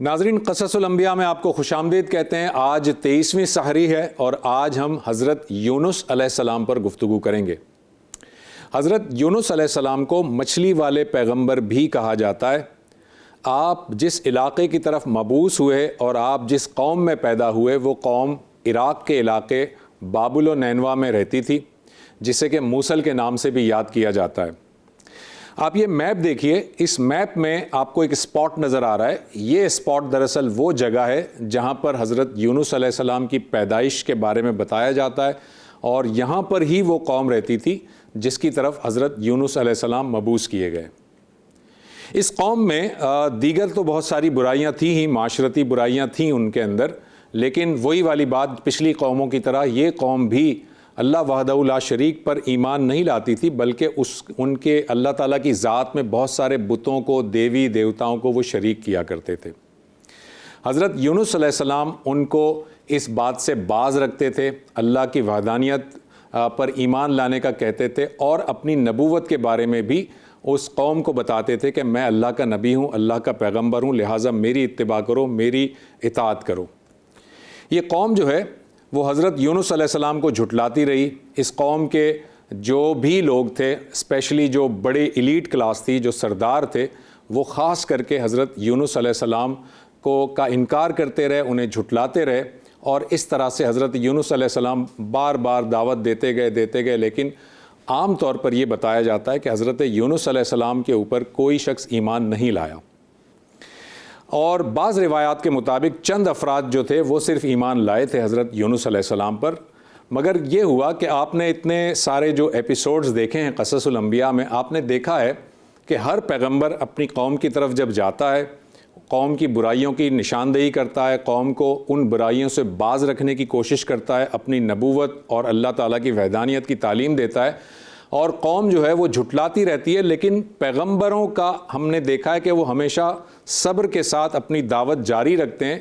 ناظرین، قصص الانبیاء میں آپ کو خوش آمدید کہتے ہیں۔ آج 23ویں سحری ہے اور آج ہم حضرت یونس علیہ السلام پر گفتگو کریں گے۔ حضرت یونس علیہ السلام کو مچھلی والے پیغمبر بھی کہا جاتا ہے۔ آپ جس علاقے کی طرف مبعوث ہوئے اور آپ جس قوم میں پیدا ہوئے وہ قوم عراق کے علاقے بابل و نینوا میں رہتی تھی، جسے کہ موصل کے نام سے بھی یاد کیا جاتا ہے۔ آپ یہ میپ دیکھیے، اس میپ میں آپ کو ایک اسپاٹ نظر آ رہا ہے۔ یہ اسپاٹ دراصل وہ جگہ ہے جہاں پر حضرت یونس علیہ السلام کی پیدائش کے بارے میں بتایا جاتا ہے، اور یہاں پر ہی وہ قوم رہتی تھی جس کی طرف حضرت یونس علیہ السلام مبعوث کیے گئے۔ اس قوم میں دیگر تو بہت ساری برائیاں تھیں ہی، معاشرتی برائیاں تھیں ان کے اندر، لیکن وہی والی بات، پچھلی قوموں کی طرح یہ قوم بھی اللہ وحدہ لا شریک پر ایمان نہیں لاتی تھی، بلکہ ان کے اللہ تعالیٰ کی ذات میں بہت سارے بتوں کو، دیوی دیوتاؤں کو وہ شریک کیا کرتے تھے۔ حضرت یونس علیہ السلام ان کو اس بات سے باز رکھتے تھے، اللہ کی وحدانیت پر ایمان لانے کا کہتے تھے، اور اپنی نبوت کے بارے میں بھی اس قوم کو بتاتے تھے کہ میں اللہ کا نبی ہوں، اللہ کا پیغمبر ہوں، لہٰذا میری اتباع کرو، میری اطاعت کرو۔ یہ قوم جو ہے وہ حضرت یونس علیہ السلام کو جھٹلاتی رہی۔ اس قوم کے جو بھی لوگ تھے، اسپیشلی جو بڑے ایلیٹ کلاس تھی، جو سردار تھے، وہ خاص کر کے حضرت یونس علیہ السلام کا انکار کرتے رہے، انہیں جھٹلاتے رہے، اور اس طرح سے حضرت یونس علیہ السلام بار بار دعوت دیتے گئے، لیکن عام طور پر یہ بتایا جاتا ہے کہ حضرت یونس علیہ السلام کے اوپر کوئی شخص ایمان نہیں لایا، اور بعض روایات کے مطابق چند افراد جو تھے وہ صرف ایمان لائے تھے حضرت یونس علیہ السلام پر۔ مگر یہ ہوا کہ آپ نے اتنے سارے جو ایپیسوڈز دیکھے ہیں قصص الانبیاء میں، آپ نے دیکھا ہے کہ ہر پیغمبر اپنی قوم کی طرف جب جاتا ہے، قوم کی برائیوں کی نشاندہی کرتا ہے، قوم کو ان برائیوں سے باز رکھنے کی کوشش کرتا ہے، اپنی نبوت اور اللہ تعالیٰ کی وحدانیت کی تعلیم دیتا ہے، اور قوم جو ہے وہ جھٹلاتی رہتی ہے۔ لیکن پیغمبروں کا ہم نے دیکھا ہے کہ وہ ہمیشہ صبر کے ساتھ اپنی دعوت جاری رکھتے ہیں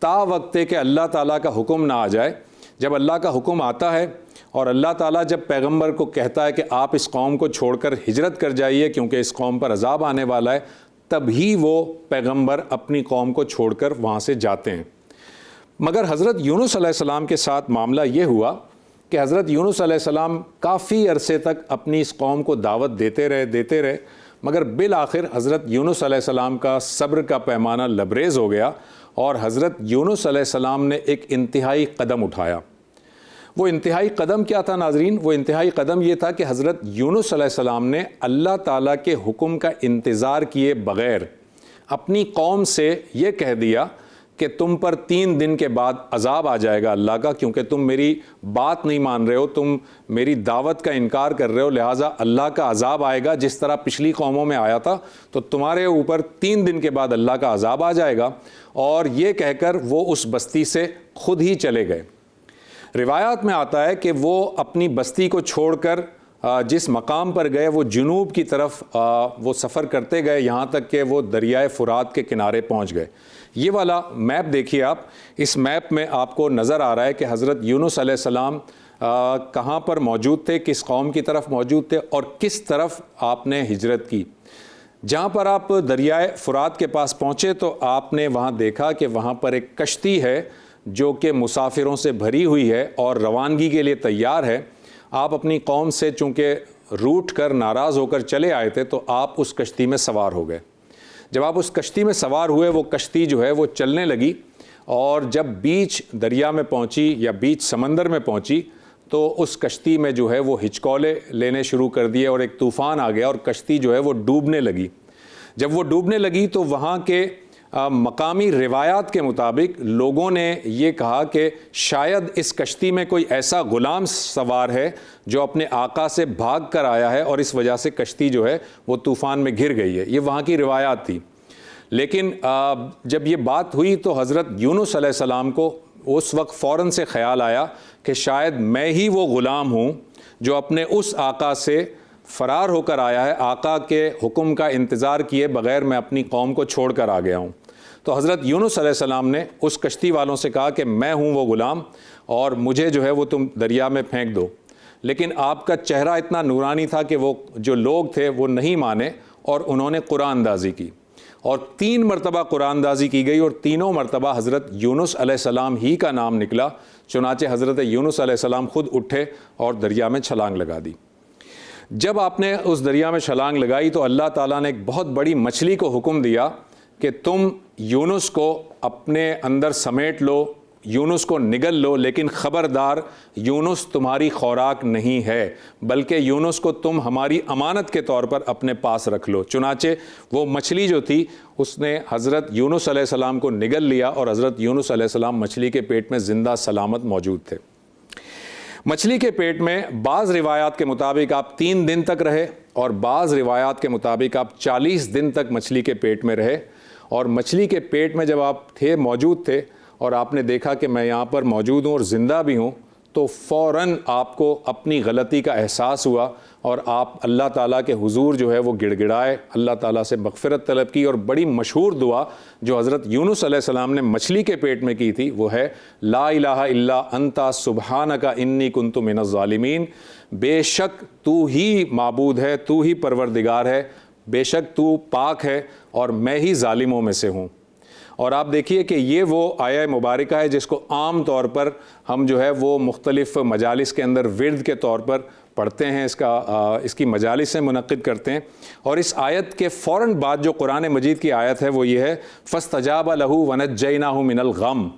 تا وقت کہ اللہ تعالیٰ کا حکم نہ آ جائے۔ جب اللہ کا حکم آتا ہے اور اللہ تعالیٰ جب پیغمبر کو کہتا ہے کہ آپ اس قوم کو چھوڑ کر ہجرت کر جائیے کیونکہ اس قوم پر عذاب آنے والا ہے، تب ہی وہ پیغمبر اپنی قوم کو چھوڑ کر وہاں سے جاتے ہیں۔ مگر حضرت یونس علیہ السلام کے ساتھ معاملہ یہ ہوا کہ حضرت یونس علیہ السلام کافی عرصے تک اپنی اس قوم کو دعوت دیتے رہے، مگر بالآخر حضرت یونس علیہ السلام کا صبر کا پیمانہ لبریز ہو گیا، اور حضرت یونس علیہ السلام نے ایک انتہائی قدم اٹھایا۔ وہ انتہائی قدم کیا تھا ناظرین؟ وہ انتہائی قدم یہ تھا کہ حضرت یونس علیہ السلام نے اللہ تعالیٰ کے حکم کا انتظار کیے بغیر اپنی قوم سے یہ کہہ دیا کہ تم پر 3 دن کے بعد عذاب آ جائے گا اللہ کا، کیونکہ تم میری بات نہیں مان رہے ہو، تم میری دعوت کا انکار کر رہے ہو، لہٰذا اللہ کا عذاب آئے گا جس طرح پچھلی قوموں میں آیا تھا، تو تمہارے اوپر 3 دن کے بعد اللہ کا عذاب آ جائے گا۔ اور یہ کہہ کر وہ اس بستی سے خود ہی چلے گئے۔ روایات میں آتا ہے کہ وہ اپنی بستی کو چھوڑ کر جس مقام پر گئے وہ جنوب کی طرف وہ سفر کرتے گئے، یہاں تک کہ وہ دریائے فرات کے کنارے پہنچ گئے۔ یہ والا میپ دیکھیے آپ، اس میپ میں آپ کو نظر آ رہا ہے کہ حضرت یونس علیہ السلام کہاں پر موجود تھے، کس قوم کی طرف موجود تھے، اور کس طرف آپ نے ہجرت کی۔ جہاں پر آپ دریائے فرات کے پاس پہنچے تو آپ نے وہاں دیکھا کہ وہاں پر ایک کشتی ہے جو کہ مسافروں سے بھری ہوئی ہے اور روانگی کے لیے تیار ہے۔ آپ اپنی قوم سے چونکہ روٹ کر ناراض ہو کر چلے آئے تھے تو آپ اس کشتی میں سوار ہو گئے۔ جب آپ اس کشتی میں سوار ہوئے، وہ کشتی جو ہے وہ چلنے لگی، اور جب بیچ دریا میں پہنچی یا بیچ سمندر میں پہنچی تو اس کشتی میں جو ہے وہ ہچکولے لینے شروع کر دیے، اور ایک طوفان آ گیا اور کشتی جو ہے وہ ڈوبنے لگی۔ جب وہ ڈوبنے لگی تو وہاں کے مقامی روایات کے مطابق لوگوں نے یہ کہا کہ شاید اس کشتی میں کوئی ایسا غلام سوار ہے جو اپنے آقا سے بھاگ کر آیا ہے، اور اس وجہ سے کشتی جو ہے وہ طوفان میں گر گئی ہے۔ یہ وہاں کی روایات تھی۔ لیکن جب یہ بات ہوئی تو حضرت یونس علیہ السلام کو اس وقت فوراً سے خیال آیا کہ شاید میں ہی وہ غلام ہوں جو اپنے اس آقا سے فرار ہو کر آیا ہے، آقا کے حکم کا انتظار کیے بغیر میں اپنی قوم کو چھوڑ کر آ گیا ہوں۔ تو حضرت یونس علیہ السلام نے اس کشتی والوں سے کہا کہ میں ہوں وہ غلام، اور مجھے جو ہے وہ تم دریا میں پھینک دو۔ لیکن آپ کا چہرہ اتنا نورانی تھا کہ وہ جو لوگ تھے وہ نہیں مانے، اور انہوں نے قرآن اندازی کی۔ اور 3 مرتبہ قرآن دازی کی گئی اور تینوں مرتبہ حضرت یونس علیہ السلام ہی کا نام نکلا۔ چنانچہ حضرت یونس علیہ السلام خود اٹھے اور دریا میں چھلانگ لگا دی۔ جب آپ نے اس دریا میں چھلانگ لگائی تو اللہ تعالیٰ نے ایک بہت بڑی مچھلی کو حکم دیا کہ تم یونس کو اپنے اندر سمیٹ لو، یونس کو نگل لو، لیکن خبردار یونس تمہاری خوراک نہیں ہے، بلکہ یونس کو تم ہماری امانت کے طور پر اپنے پاس رکھ لو۔ چنانچہ وہ مچھلی جو تھی اس نے حضرت یونس علیہ السلام کو نگل لیا اور حضرت یونس علیہ السلام مچھلی کے پیٹ میں زندہ سلامت موجود تھے۔ مچھلی کے پیٹ میں بعض روایات کے مطابق آپ 3 دن تک رہے اور بعض روایات کے مطابق آپ 40 دن تک مچھلی کے پیٹ میں رہے، اور مچھلی کے پیٹ میں جب آپ موجود تھے اور آپ نے دیکھا کہ میں یہاں پر موجود ہوں اور زندہ بھی ہوں، تو فوراً آپ کو اپنی غلطی کا احساس ہوا اور آپ اللہ تعالیٰ کے حضور جو ہے وہ گڑ گڑائے، اللہ تعالیٰ سے مغفرت طلب کی، اور بڑی مشہور دعا جو حضرت یونس علیہ السلام نے مچھلی کے پیٹ میں کی تھی وہ ہے لا الہ الا انت سبحانک انی کنت من الظالمین، بے شک تو ہی معبود ہے، تو ہی پروردگار ہے، بے شک تو پاک ہے اور میں ہی ظالموں میں سے ہوں۔ اور آپ دیکھیے کہ یہ وہ آیہ مبارکہ ہے جس کو عام طور پر ہم جو ہے وہ مختلف مجالس کے اندر ورد کے طور پر پڑھتے ہیں، اس کی مجالس سے منعقد کرتے ہیں، اور اس آیت کے فوراً بعد جو قرآن مجید کی آیت ہے وہ یہ ہے فَاسْتَجَابَ لَهُ وَنَجَّيْنَاهُ مِنَ الْغَمِّ،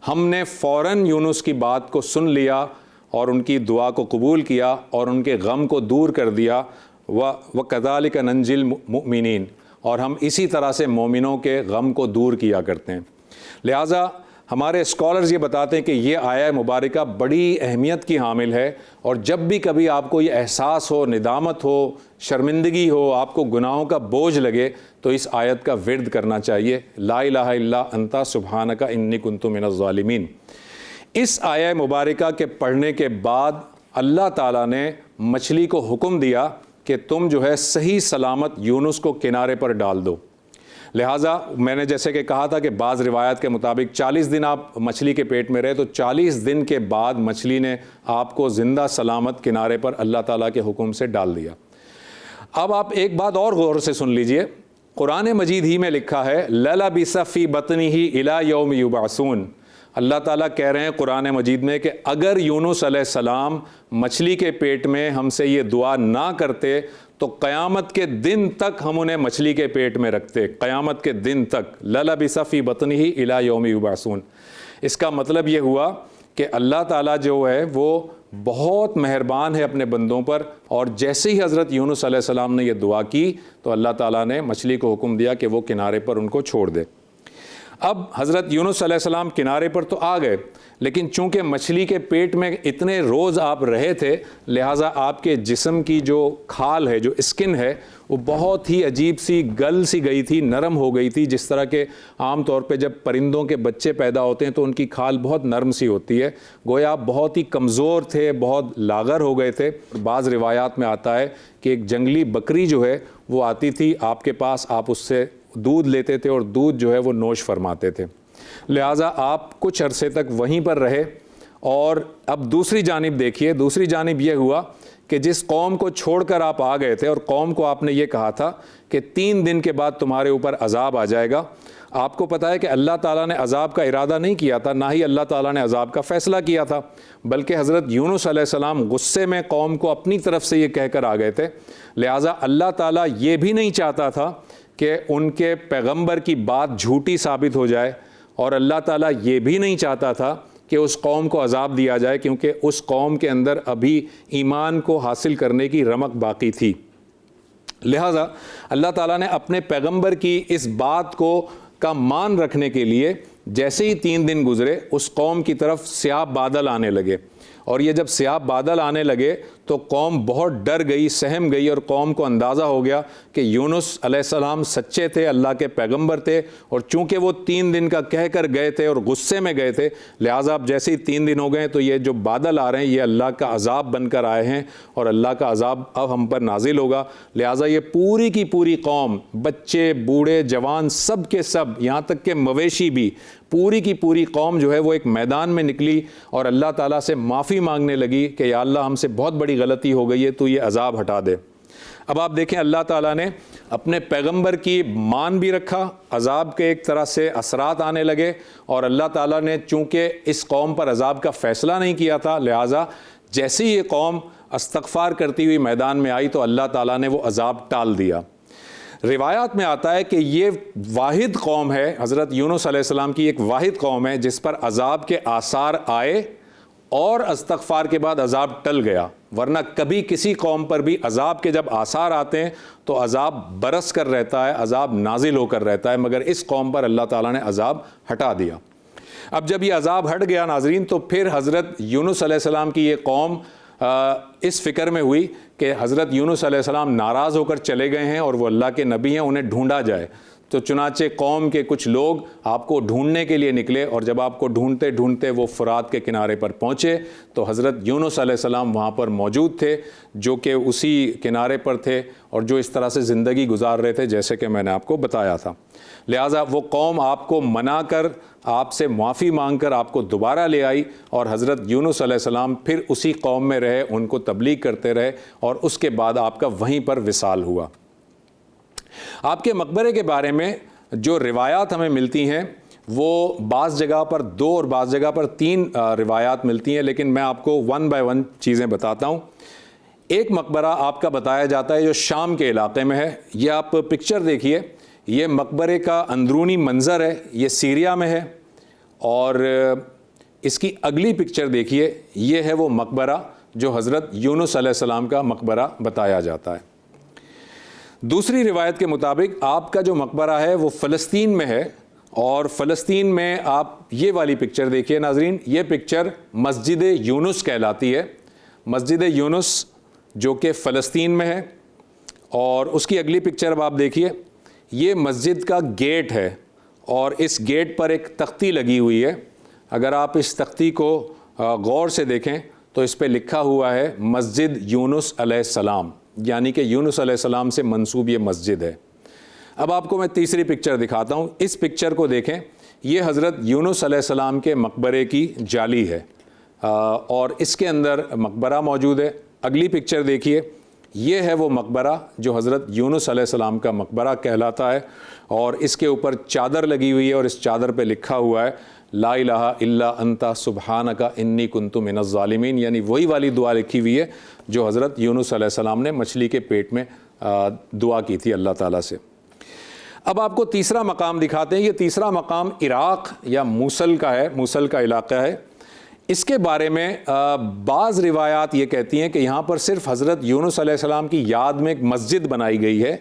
ہم نے فوراً یونس کی بات کو سن لیا اور ان کی دعا کو قبول کیا اور ان کے غم کو دور کر دیا، وَكَذَلِكَ نَنْجِي الْمُؤْمِنِينَ، اور ہم اسی طرح سے مومنوں کے غم کو دور کیا کرتے ہیں۔ لہٰذا ہمارے اسکالرز یہ بتاتے ہیں کہ یہ آیہ مبارکہ بڑی اہمیت کی حامل ہے، اور جب بھی کبھی آپ کو یہ احساس ہو، ندامت ہو، شرمندگی ہو، آپ کو گناہوں کا بوجھ لگے تو اس آیت کا ورد کرنا چاہیے، لا الہ الا انت سبحانک انی کنت من الظالمین۔ اس آیہ مبارکہ کے پڑھنے کے بعد اللہ تعالیٰ نے مچھلی کو حکم دیا کہ تم جو ہے صحیح سلامت یونس کو کنارے پر ڈال دو۔ لہٰذا میں نے جیسے کہ کہا تھا کہ بعض روایات کے مطابق 40 دن آپ مچھلی کے پیٹ میں رہے، تو 40 دن کے بعد مچھلی نے آپ کو زندہ سلامت کنارے پر اللہ تعالیٰ کے حکم سے ڈال دیا۔ اب آپ ایک بات اور غور سے سن لیجئے، قرآن مجید ہی میں لکھا ہے لَلَبِثَ فِي بَطْنِهِ إِلَى يَوْمِ يُبْعَثُونَ، اللہ تعالیٰ کہہ رہے ہیں قرآن مجید میں کہ اگر یونس علیہ السلام مچھلی کے پیٹ میں ہم سے یہ دعا نہ کرتے تو قیامت کے دن تک ہم انہیں مچھلی کے پیٹ میں رکھتے، قیامت کے دن تک، لَلَبِثَ فِي بَطْنِهِ إِلَى يَوْمِ يُبْعَثُونَ۔ اس کا مطلب یہ ہوا کہ اللہ تعالیٰ جو ہے وہ بہت مہربان ہے اپنے بندوں پر، اور جیسے ہی حضرت یونس علیہ السلام نے یہ دعا کی تو اللہ تعالیٰ نے مچھلی کو حکم دیا کہ وہ کنارے پر ان کو چھوڑ دے۔ اب حضرت یونس علیہ السلام کنارے پر تو آ گئے، لیکن چونکہ مچھلی کے پیٹ میں اتنے روز آپ رہے تھے، لہٰذا آپ کے جسم کی جو کھال ہے، جو اسکن ہے، وہ بہت ہی عجیب سی گل سی گئی تھی، نرم ہو گئی تھی، جس طرح کہ عام طور پہ جب پرندوں کے بچے پیدا ہوتے ہیں تو ان کی کھال بہت نرم سی ہوتی ہے، گویا آپ بہت ہی کمزور تھے، بہت لاغر ہو گئے تھے۔ بعض روایات میں آتا ہے کہ ایک جنگلی بکری جو ہے وہ آتی تھی آپ کے پاس، آپ اس سے دودھ لیتے تھے اور دودھ جو ہے وہ نوش فرماتے تھے، لہٰذا آپ کچھ عرصے تک وہیں پر رہے۔ اور اب دوسری جانب دیکھیے، دوسری جانب یہ ہوا کہ جس قوم کو چھوڑ کر آپ آ گئے تھے اور قوم کو آپ نے یہ کہا تھا کہ 3 دن کے بعد تمہارے اوپر عذاب آ جائے گا، آپ کو پتہ ہے کہ اللہ تعالیٰ نے عذاب کا ارادہ نہیں کیا تھا، نہ ہی اللہ تعالیٰ نے عذاب کا فیصلہ کیا تھا، بلکہ حضرت یونس علیہ السلام غصے میں قوم کو اپنی طرف سے یہ کہہ کر آ گئے تھے، لہٰذا اللہ تعالیٰ یہ بھی نہیں چاہتا تھا کہ ان کے پیغمبر کی بات جھوٹی ثابت ہو جائے، اور اللہ تعالیٰ یہ بھی نہیں چاہتا تھا کہ اس قوم کو عذاب دیا جائے، کیونکہ اس قوم کے اندر ابھی ایمان کو حاصل کرنے کی رمق باقی تھی۔ لہٰذا اللہ تعالیٰ نے اپنے پیغمبر کی اس بات کا مان رکھنے کے لیے جیسے ہی 3 دن گزرے اس قوم کی طرف سیاہ بادل آنے لگے، اور یہ جب سیاہ بادل آنے لگے تو قوم بہت ڈر گئی، سہم گئی، اور قوم کو اندازہ ہو گیا کہ یونس علیہ السلام سچے تھے، اللہ کے پیغمبر تھے، اور چونکہ وہ 3 دن کا کہہ کر گئے تھے اور غصے میں گئے تھے، لہٰذا اب جیسے ہی 3 دن ہو گئے تو یہ جو بادل آ رہے ہیں یہ اللہ کا عذاب بن کر آئے ہیں، اور اللہ کا عذاب اب ہم پر نازل ہوگا، لہٰذا یہ پوری کی پوری قوم، بچے، بوڑھے، جوان، سب کے سب، یہاں تک کہ مویشی بھی، پوری کی پوری قوم جو ہے وہ ایک میدان میں نکلی اور اللہ تعالیٰ سے معافی مانگنے لگی کہ یا اللہ ہم سے بہت بڑی غلطی ہو گئی ہے، تو یہ عذاب ہٹا دے۔ اب آپ دیکھیں اللہ تعالیٰ نے اپنے پیغمبر کی مان بھی رکھا، عذاب کے ایک طرح سے اثرات آنے لگے، اور اللہ تعالیٰ نے چونکہ اس قوم پر عذاب کا فیصلہ نہیں کیا تھا، لہٰذا جیسے ہی یہ قوم استغفار کرتی ہوئی میدان میں آئی تو اللہ تعالیٰ نے وہ عذاب ٹال دیا۔ روایات میں آتا ہے کہ یہ واحد قوم ہے، حضرت یونس علیہ السلام کی ایک واحد قوم ہے جس پر عذاب کے آثار آئے اور استغفار کے بعد عذاب ٹل گیا، ورنہ کبھی کسی قوم پر بھی عذاب کے جب آثار آتے ہیں تو عذاب برس کر رہتا ہے، عذاب نازل ہو کر رہتا ہے، مگر اس قوم پر اللہ تعالیٰ نے عذاب ہٹا دیا۔ اب جب یہ عذاب ہٹ گیا ناظرین، تو پھر حضرت یونس علیہ السلام کی یہ قوم اس فکر میں ہوئی کہ حضرت یونس علیہ السلام ناراض ہو کر چلے گئے ہیں اور وہ اللہ کے نبی ہیں، انہیں ڈھونڈا جائے۔ تو چنانچہ قوم کے کچھ لوگ آپ کو ڈھونڈنے کے لیے نکلے، اور جب آپ کو ڈھونڈتے ڈھونڈتے وہ فرات کے کنارے پر پہنچے تو حضرت یونس علیہ السلام وہاں پر موجود تھے، جو کہ اسی کنارے پر تھے اور جو اس طرح سے زندگی گزار رہے تھے جیسے کہ میں نے آپ کو بتایا تھا۔ لہٰذا وہ قوم آپ کو منا کر، آپ سے معافی مانگ کر آپ کو دوبارہ لے آئی، اور حضرت یونس علیہ السلام پھر اسی قوم میں رہے، ان کو تبلیغ کرتے رہے، اور اس کے بعد آپ کا وہیں پر وصال ہوا۔ آپ کے مقبرے کے بارے میں جو روایات ہمیں ملتی ہیں وہ بعض جگہ پر 2 اور بعض جگہ پر 3 روایات ملتی ہیں، لیکن میں آپ کو 1 بائی 1 چیزیں بتاتا ہوں۔ ایک مقبرہ آپ کا بتایا جاتا ہے جو شام کے علاقے میں ہے۔ یہ آپ پکچر دیکھیے، یہ مقبرے کا اندرونی منظر ہے، یہ سیریا میں ہے، اور اس کی اگلی پکچر دیکھیے، یہ ہے وہ مقبرہ جو حضرت یونس علیہ السلام کا مقبرہ بتایا جاتا ہے۔ دوسری روایت کے مطابق آپ کا جو مقبرہ ہے وہ فلسطین میں ہے، اور فلسطین میں آپ یہ والی پکچر دیکھیے ناظرین، یہ پکچر مسجد یونس کہلاتی ہے، مسجد یونس جو کہ فلسطین میں ہے۔ اور اس کی اگلی پکچر اب آپ دیکھیے، یہ مسجد کا گیٹ ہے، اور اس گیٹ پر ایک تختی لگی ہوئی ہے۔ اگر آپ اس تختی کو غور سے دیکھیں تو اس پہ لکھا ہوا ہے مسجد یونس علیہ السلام، یعنی کہ یونس علیہ السلام سے منسوب یہ مسجد ہے۔ اب آپ کو میں تیسری پکچر دکھاتا ہوں، اس پکچر کو دیکھیں، یہ حضرت یونس علیہ السلام کے مقبرے کی جالی ہے، اور اس کے اندر مقبرہ موجود ہے۔ اگلی پکچر دیکھیے، یہ ہے وہ مقبرہ جو حضرت یونس علیہ السلام کا مقبرہ کہلاتا ہے، اور اس کے اوپر چادر لگی ہوئی ہے، اور اس چادر پہ لکھا ہوا ہے لا الہ الا انت سبحانک انی کنت من الظالمین، یعنی وہی والی دعا لکھی ہوئی ہے جو حضرت یونس علیہ السلام نے مچھلی کے پیٹ میں دعا کی تھی اللہ تعالیٰ سے۔ اب آپ کو تیسرا مقام دکھاتے ہیں۔ یہ تیسرا مقام عراق یا موصل کا ہے، موصل کا علاقہ ہے۔ اس کے بارے میں بعض روایات یہ کہتی ہیں کہ یہاں پر صرف حضرت یونس علیہ السلام کی یاد میں ایک مسجد بنائی گئی ہے،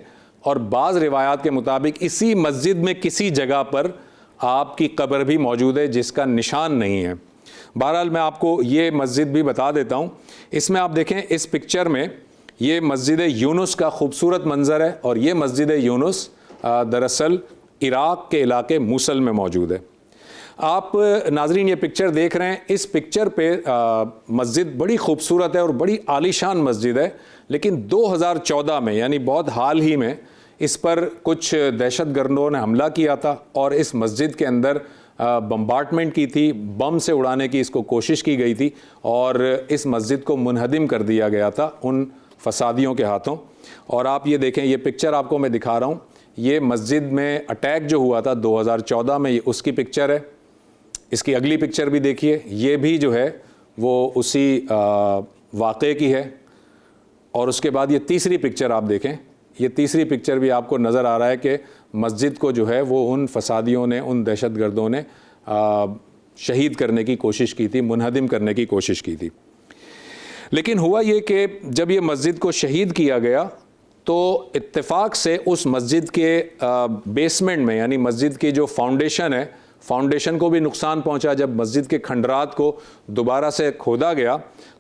اور بعض روایات کے مطابق اسی مسجد میں کسی جگہ پر آپ کی قبر بھی موجود ہے جس کا نشان نہیں ہے۔ بہرحال میں آپ کو یہ مسجد بھی بتا دیتا ہوں۔ اس میں آپ دیکھیں، اس پکچر میں یہ مسجد یونس کا خوبصورت منظر ہے، اور یہ مسجد یونس دراصل عراق کے علاقے موصل میں موجود ہے۔ آپ ناظرین یہ پکچر دیکھ رہے ہیں، اس پکچر پہ مسجد بڑی خوبصورت ہے اور بڑی عالیشان مسجد ہے، لیکن 2014 میں یعنی بہت حال ہی میں اس پر کچھ دہشت گردوں نے حملہ کیا تھا، اور اس مسجد کے اندر بمبارڈمنٹ کی تھی، بم سے اڑانے کی اس کو کوشش کی گئی تھی، اور اس مسجد کو منہدم کر دیا گیا تھا ان فسادیوں کے ہاتھوں۔ اور آپ یہ دیکھیں، یہ پکچر آپ کو میں دکھا رہا ہوں، یہ مسجد میں اٹیک جو ہوا تھا 2014 میں، یہ اس کی پکچر ہے۔ اس کی اگلی پکچر بھی دیکھیے، یہ بھی جو ہے وہ اسی واقعے کی ہے۔ اور اس کے بعد یہ تیسری پکچر آپ دیکھیں، یہ تیسری پکچر بھی آپ کو نظر آ رہا ہے کہ مسجد کو جو ہے وہ ان فسادیوں نے، ان دہشت گردوں نے شہید کرنے کی کوشش کی تھی، منہدم کرنے کی کوشش کی تھی۔ لیکن ہوا یہ کہ جب یہ مسجد کو شہید کیا گیا تو اتفاق سے اس مسجد کے بیسمنٹ میں، یعنی مسجد کی جو فاؤنڈیشن ہے، فاؤنڈیشن کو بھی نقصان پہنچا۔ جب مسجد کے کھنڈرات کو دوبارہ سے کھودا گیا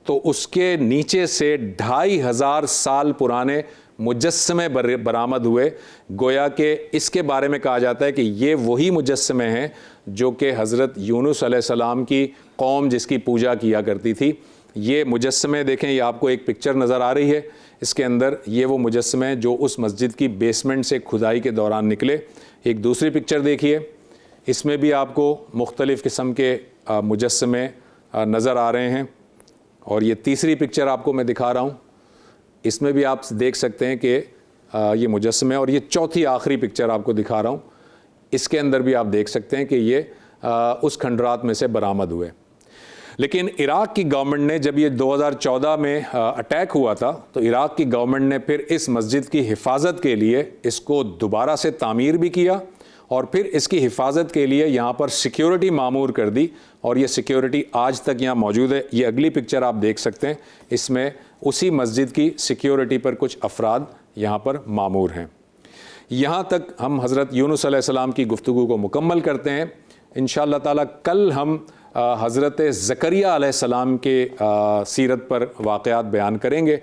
تو اس کے نیچے سے 2500 سال پرانے مجسمے برآمد ہوئے، گویا کہ اس کے بارے میں کہا جاتا ہے کہ یہ وہی مجسمے ہیں جو کہ حضرت یونس علیہ السلام کی قوم جس کی پوجا کیا کرتی تھی۔ یہ مجسمے دیکھیں، یہ آپ کو ایک پکچر نظر آ رہی ہے، اس کے اندر یہ وہ مجسمے ہیں جو اس مسجد کی بیسمنٹ سے کھدائی کے دوران نکلے۔ ایک دوسری پکچر دیکھیے، اس میں بھی آپ کو مختلف قسم کے مجسمے نظر آ رہے ہیں۔ اور یہ تیسری پکچر آپ کو میں دکھا رہا ہوں، اس میں بھی آپ دیکھ سکتے ہیں کہ یہ مجسمے، اور یہ چوتھی آخری پکچر آپ کو دکھا رہا ہوں، اس کے اندر بھی آپ دیکھ سکتے ہیں کہ یہ اس کھنڈرات میں سے برآمد ہوئے۔ لیکن عراق کی گورنمنٹ نے جب یہ 2014 میں اٹیک ہوا تھا تو عراق کی گورنمنٹ نے پھر اس مسجد کی حفاظت کے لیے اس کو دوبارہ سے تعمیر بھی کیا، اور پھر اس کی حفاظت کے لیے یہاں پر سیکیورٹی معمور کر دی، اور یہ سیکیورٹی آج تک یہاں موجود ہے۔ یہ اگلی پکچر آپ دیکھ سکتے ہیں، اس میں اسی مسجد کی سیکیورٹی پر کچھ افراد یہاں پر معمور ہیں۔ یہاں تک ہم حضرت یونس علیہ السلام کی گفتگو کو مکمل کرتے ہیں۔ انشاءاللہ تعالیٰ کل ہم حضرت زکریا علیہ السلام کے سیرت پر واقعات بیان کریں گے۔